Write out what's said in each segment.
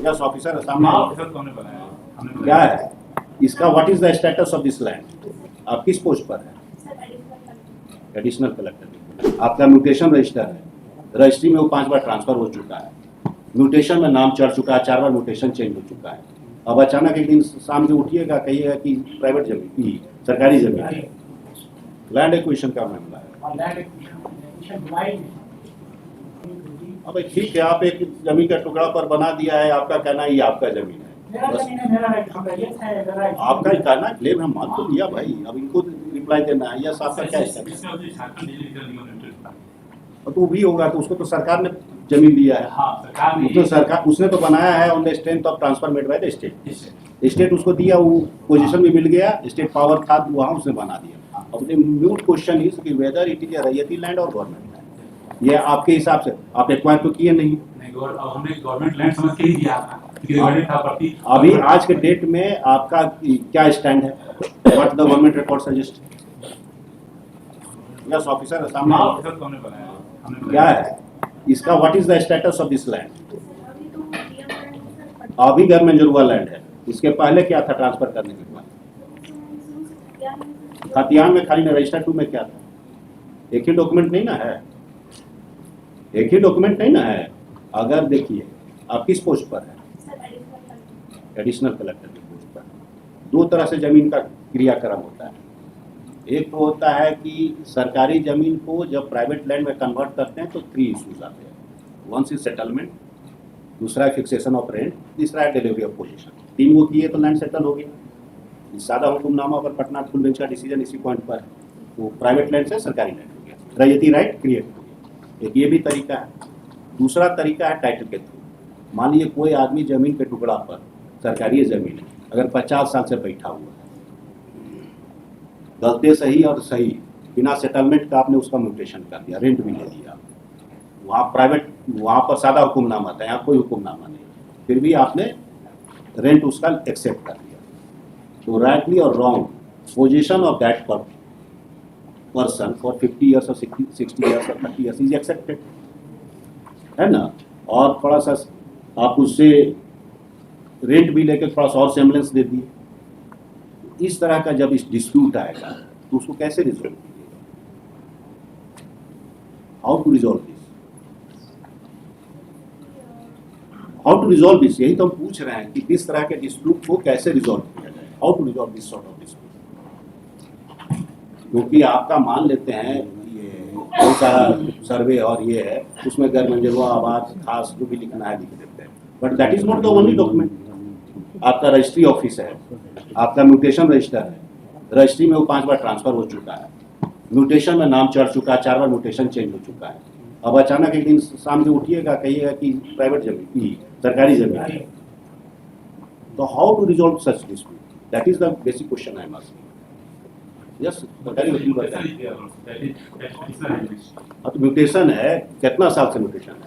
Yes officer सामने officer कौन बनाया? हमने क्या है इसका, what is the status of this land? आप किस पोस्ट पर है? Additional collector. आपका म्यूटेशन रजिस्टर है, रजिस्ट्री में वो 5 बार ट्रांसफर हो चुका है, म्यूटेशन में नाम चढ़ चुका है, 4 बार म्यूटेशन चेंज हो चुका है। अब अचानक एक दिन शाम को उठिएगा कहिएगा कि प्राइवेट जमीन की सरकारी जमीन है, लैंड एक्विजिशन का मामला है। अब ठीक है, आप एक जमीन का टुकड़ा पर बना दिया है, आपका कहना है ये आपका जमीन है, बस आपका ही कहना क्लेम हम मान तो लिया भाई, अब इनको रिप्लाई देना है, यस आपका क्या है? तो भी होगा तो उसको तो सरकार ने जमीन दिया है। हाँ, सरकार उसने तो बनाया है on the strength of transfer made by the state. State उसको दिया, वो पोजीशन भी मिल गया, स्टेट पावर था वहाँ उसने बना दिया। अब द म्यूट क्वेश्चन इज कि वेदर इट इज रैयती लैंड और गवर्नमेंट लैंड, ये आपके हिसाब से आप एक्वायर तो किए नहीं। हमने गवर्नमेंट लैंड समझ के ही दिया था। अभी आज के डेट में आपका क्या स्टैंड है? What the government record suggest? Yes officer सामने ऑफिसर कौन बनाया? क्या है इसका, what is the status of this land? अभी घर में जुड़वा लैंड है, इसके पहले क्या था ट्रांसफर करने के बाद? खतियान में खाली रजिस्टर 2 में क्या था? एक ही डॉक्यूमेंट नहीं ना है, एक ही डॉक्यूमेंट नहीं ना है। अगर देखिए आप किस पोस्ट पर है? एडिशनल कलेक्टर की पोस्ट पर। 2 तरह से जमीन का क्रियाक्रम होता है, एक तो होता है कि सरकारी जमीन को जब प्राइवेट लैंड में कन्वर्ट करते हैं तो 3 इश्यूज आते हैं। वन इज सेटलमेंट, दूसरा है फिक्सेशन ऑफ रेंट, तीसरा है डिलीवरी ऑफ पोजीशन। 3 वो किए तो लैंड सेटल हो गया। सादा हुक्मनामा पर पटना फुल बेंच का डिसीजन इसी पॉइंट पर, वो प्राइवेट लैंड से सरकारी लैंड हो गया, रैयती राइट क्रिएट हो गया। एक ये भी तरीका है। दूसरा तरीका है टाइटल के थ्रू। मान लीजिए कोई आदमी जमीन के टुकड़ा पर, सरकारी जमीन है, अगर 50 साल से बैठा हुआ है, गलती सही और सही बिना सेटलमेंट का आपने उसका म्यूटेशन कर दिया, रेंट भी ले लिया, वहाँ प्राइवेट, वहाँ पर सादा हुक्मनामा था, यहाँ कोई हुक्मनामा नहीं, फिर भी आपने रेंट उसका एक्सेप्ट कर दिया, तो राइटली और wrong position of that person for 50 years और 60 ईयर्स और 30 ईयर्स इज एक्सेप्टेड, है ना। और थोड़ा सा आप उससे रेंट भी लेकर थोड़ा सा और सेम्बलेंस दे दिए। इस तरह का जब इस डिस्प्यूट आएगा तो उसको कैसे रिजोल्व कीजिएगा? How to resolve this? How to resolve this, यही तो हम पूछ रहे हैं कि इस तरह के डिस्प्यूट को कैसे रिजोल्व किया जाए, how to resolve this sort of dispute. क्योंकि आपका मान लेते हैं ये कौन सा सर्वे और ये है, उसमें घर मंजूर आवाज खास जो भी लिखना है लिख देते हैं, but that is not the only document. आपका रजिस्ट्री ऑफिस है, आपका म्यूटेशन रजिस्टर है, रजिस्ट्री में वो 5 बार ट्रांसफर हो चुका है, म्यूटेशन में नाम चढ़ चुका है, 4 बार म्यूटेशन चेंज हो चुका है। अब अचानक एक दिन शाम को उठिएगा कहिएगा कि प्राइवेट जमीन की सरकारी जमीन है, तो how to resolve such dispute? That is the basic question I am asking. Yes सरकारी वकील बताइए। अब तो म्यूटेशन है, कितना साल से म्यूटेशन है?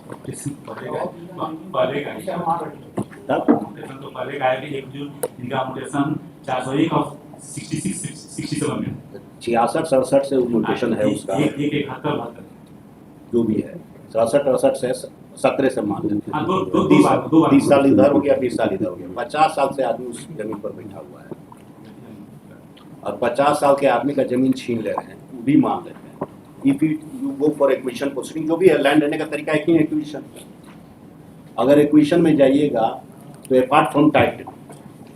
तब तो पहले का है कि 1 जून इनका म्यूटेशन 401 और 67 में 66-67 से म्यूटेशन है उसका, एक 71 जो भी है 67-68 से 17 से मान लेते हैं, दो बार 30 साल इधर हो गया, 20 साल इधर हो गया, 50 साल से आदमी उस जमीन पर बैठा हुआ है, और 50 साल के आदमी का जमीन छीन ले रहे हैं, वो भी मान लेते हैं। If you go for acquisition proceeding, जो भी है लैंड लेने का तरीका एक ही है एक्विजिशन। अगर एक्विजिशन में जाइएगा तो अपार्ट फ्रॉम टाइटल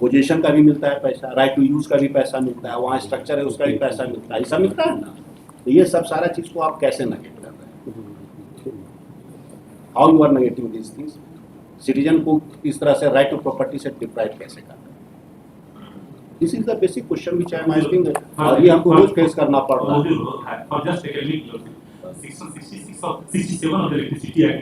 पोजीशन का भी मिलता है पैसा, राइट टू यूज का भी पैसा मिलता है, वहाँ स्ट्रक्चर है उसका भी पैसा मिलता है, ऐसा मिलता है ना। तो ये सब सारा चीज़ को आप कैसे नेगेट कर रहे हैं? How you are negating this things? Citizen को इस तरह से राइट टू प्रॉपर्टी से डिप्राइव कैसे कर रहे हैं? This is the basic question which I am asking, और ये हमको रोज फेस करना पड़ रहा है। For just academic section 66 of 67 of the Electricity Act,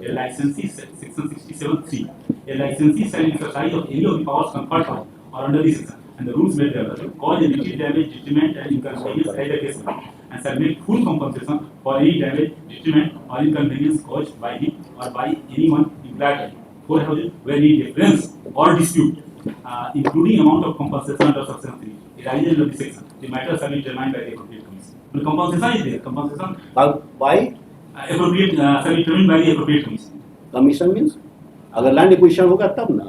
a licensee section 67(3), a licensee shall exercise of any of the powers conferred on or under this section, and the rules made thereof, cause any damage, detriment, and inconvenience as the case may be, and shall make full compensation for any damage, detriment, or inconvenience caused by him or by anyone implied for where any difference or dispute, including amount of compensation under section 3, arises under this section, the matter shall be determined by the appropriate commission. The compensation is there. Compensation By appropriate shall be determined by the appropriate commission. commission means अगर land acquisition होगा तब ना,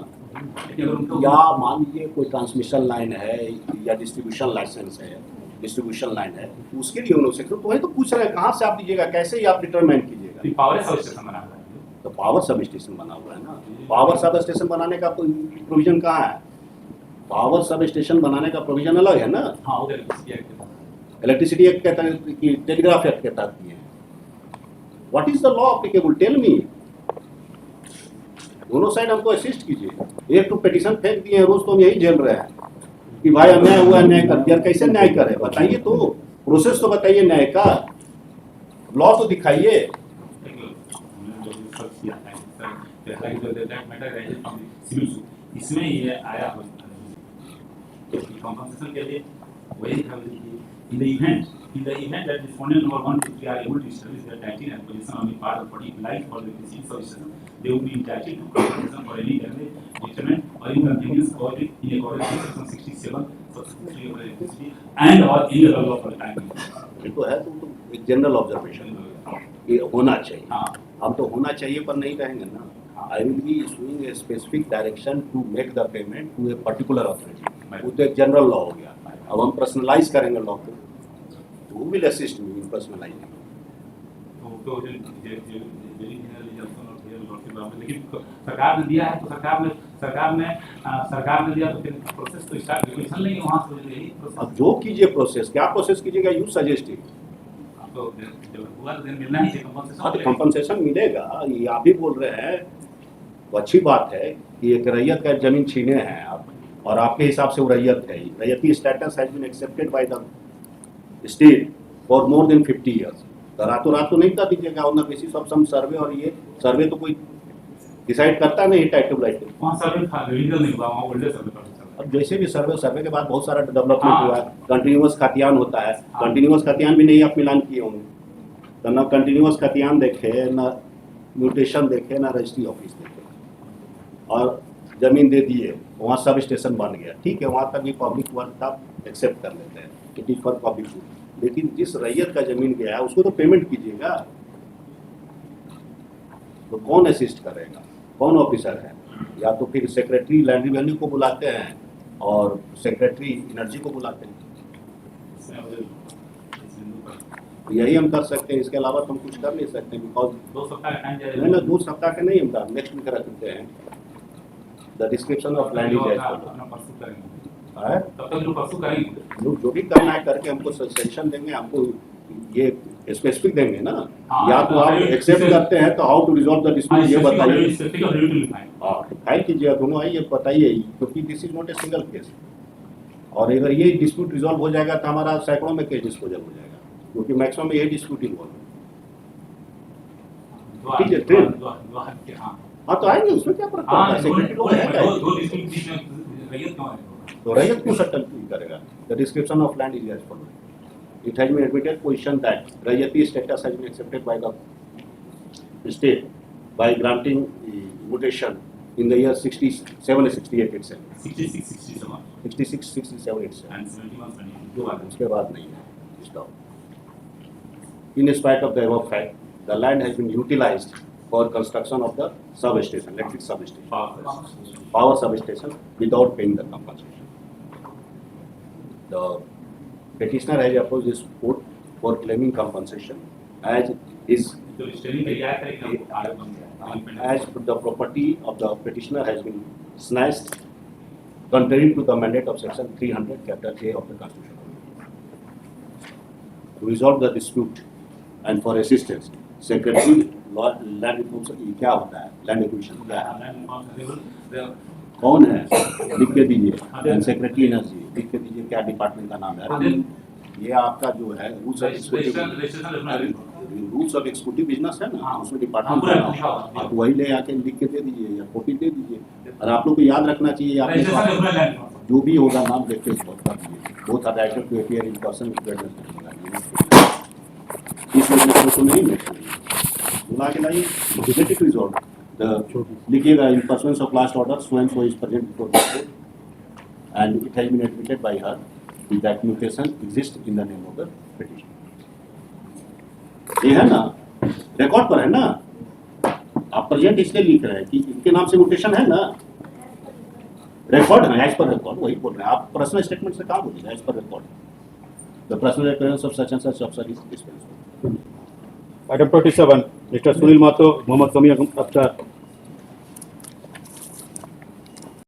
लेकिन अगर उनको या मान लीजिए कोई ट्रांसमिशन लाइन है या डिस्ट्रीब्यूशन लाइसेंस है, डिस्ट्रीब्यूशन लाइन है, उसके लिए उन्होंने तो वही तो पूछ रहे हैं कहाँ से आप दीजिएगा, कैसे ही आप डिटरमाइन कीजिएगा। पावर सब स्टेशन बना हुआ है। तो पावर सब स्टेशन बना हुआ है ना, पावर सब स्टेशन बनाने का प्रोविजन कहाँ है? पावर सब स्टेशन बनाने का प्रोविजन अलग है ना, हाँ उधर इलेक्ट्रिसिटी इलेक्ट्रिसिटी एक्ट कहता है कि टेलीग्राफ एक्ट के तहत किए हैं। What is the law applicable, tell me. दोनों साइड हमको असिस्ट कीजिए। एक तो पिटीशन फेंक दिए हैं, रोज तो हम यही झेल रहे हैं कि भाई अन्याय हुआ, न्याय कर दिया। कैसे न्याय करे बताइए, तो प्रोसेस तो बताइए न्याय का, लॉ तो दिखाइए। इसमें ये आया कॉम्पनसेशन के लिए वही in the event that respondent number 1 to 3 are able to establish their title and position on the part of party applied for the electricity services, they will be entitled to compensation for any damage, detriment or inconvenience caused in accordance with section 67 subsection 3 of the electricity and or any other law for the time being. ये तो है, तो एक general observation ये होना चाहिए। हाँ हम तो होना चाहिए पर नहीं रहेंगे ना। I will be issuing a specific direction to make the payment to a particular authority, वो तो एक जनरल लॉ हो गया। अब हम पर्सनलाइज करेंगे लॉ को, तो वो will assist me in personalising. तो लेकिन सरकार ने दिया है तो सरकार ने दिया तो फिर प्रोसेस तो स्टार्ट रेगुलेशन नहीं है वहाँ से यही प्रोसेस। अब जो कीजिए प्रोसेस, क्या प्रोसेस कीजिएगा, यू सजेस्टिंग। तो जब हुआ तो मिलना ही चाहिए हाँ तो कंपनसेशन मिलेगा, ये आप भी बोल रहे हैं, वो अच्छी बात है कि एक रैयत का जमीन छीने हैं आप, और आपके हिसाब से वो रैयत है। रैयती status has been accepted by the state for more than 50 years. तो रातों रात तो नहीं कर दीजिएगा on the basis of some survey, और ये सर्वे तो कोई डिसाइड करता नहीं टाइटल राइट। वहाँ सर्वे था, लीगल नहीं हुआ, वहाँ ओल्डर सर्वे कर। अब जैसे भी सर्वे के बाद बहुत सारा डेवलपमेंट हुआ है, कंटिन्यूअस खतियान होता है, कंटिन्यूअस खतियान भी नहीं आप मिलान किए होंगे, तो ना कंटिन्यूअस खतियान देखे, ना म्यूटेशन देखे, ना रजिस्ट्री ऑफिस देखे, और जमीन दे दिए, वहाँ सब स्टेशन बन गया। ठीक है, वहाँ तक भी पब्लिक वर्क था, एक्सेप्ट कर लेते हैं, it is for public good. लेकिन जिस रैयत का जमीन गया है उसको तो पेमेंट कीजिएगा। तो कौन असिस्ट करेगा, कौन ऑफिसर है? या तो फिर सेक्रेटरी लैंड रेवेन्यू को बुलाते हैं और सेक्रेटरी एनर्जी को बुलाते हैं। यही हम कर सकते हैं, इसके अलावा तो हम कुछ कर नहीं सकते, बिकॉज 2 सप्ताह नहीं ना, 2 सप्ताह के नहीं, हम नेक्स्ट वीक रखते हैं। The description of land is लोग जो भी करना है करके हमको सजेशन देंगे, हमको ये स्पेसिफिक देंगे ना। या तो आप एक्सेप्ट करते हैं तो how to resolve the dispute ये बताइए। हाँ फाइल कीजिए, दोनों आइए बताइए, क्योंकि this is not a single case. और अगर ये डिस्प्यूट रिजॉल्व हो जाएगा तो हमारा सैकड़ों में केस डिस्पोजल हो जाएगा, क्योंकि मैक्सिमम यही डिस्प्यूट इन्वॉल्व है। ठीक है, ट्रेन हाँ तो आएंगे, उसमें क्या फर्क पड़ता है, सेक्रेटरी लोग आएंगे। तो रैयत क्यों सेटल करेगा? The description of land is as following. It has been admitted position that Rayati status has been accepted by the state by granting mutation in the year 67 68 itself. 66, 67. 66 67 itself. And 71, 72. उसके बाद नहीं है stop. In spite of the above fact, the land has been utilized for construction of the substation, electric substation, power substation without paying the compensation. The petitioner has opposed this court for claiming compensation as is as the property of the petitioner has been snatched contrary to the mandate of section 300 capital A of the Constitution. To resolve the dispute and for assistance, secretary land reform क्या होता है, land acquisition क्या है, कौन है, लिख के दीजिए, सेक्रेटरी एनर्जी लिख के दीजिए, क्या डिपार्टमेंट का नाम है। ये आपका जो है रूल्स ऑफ एक्सक्लूसिव बिजनेस है ना, उसमें डिपार्टमेंट का नाम, आप वही ले आके लिख के दे दीजिए या कॉपी दे दीजिए। और आप लोग को याद रखना चाहिए, आपके जो भी होगा नाम देख के कर दीजिए, both are writer to appear in person इस तो नहीं बुला के लाइए, डिबेटेड रिजॉल्व लिखिएगा in pursuance of last order so and so is present before the court and it has been admitted by her that mutation exist in the name of the petition. ये है ना, record पर है ना, आप present इसलिए लिख रहे हैं कि इनके नाम से म्यूटेशन है ना, रिकॉर्ड ना, एज पर रिकॉर्ड, वही बोल रहे हैं आप। पर्सनल स्टेटमेंट से कहाँ बोलिएगा, as per record, the personal appearance of such and such officer is dispensed. Item 27, Mr. Sunil Mato, Mohammad Sami Akhtar,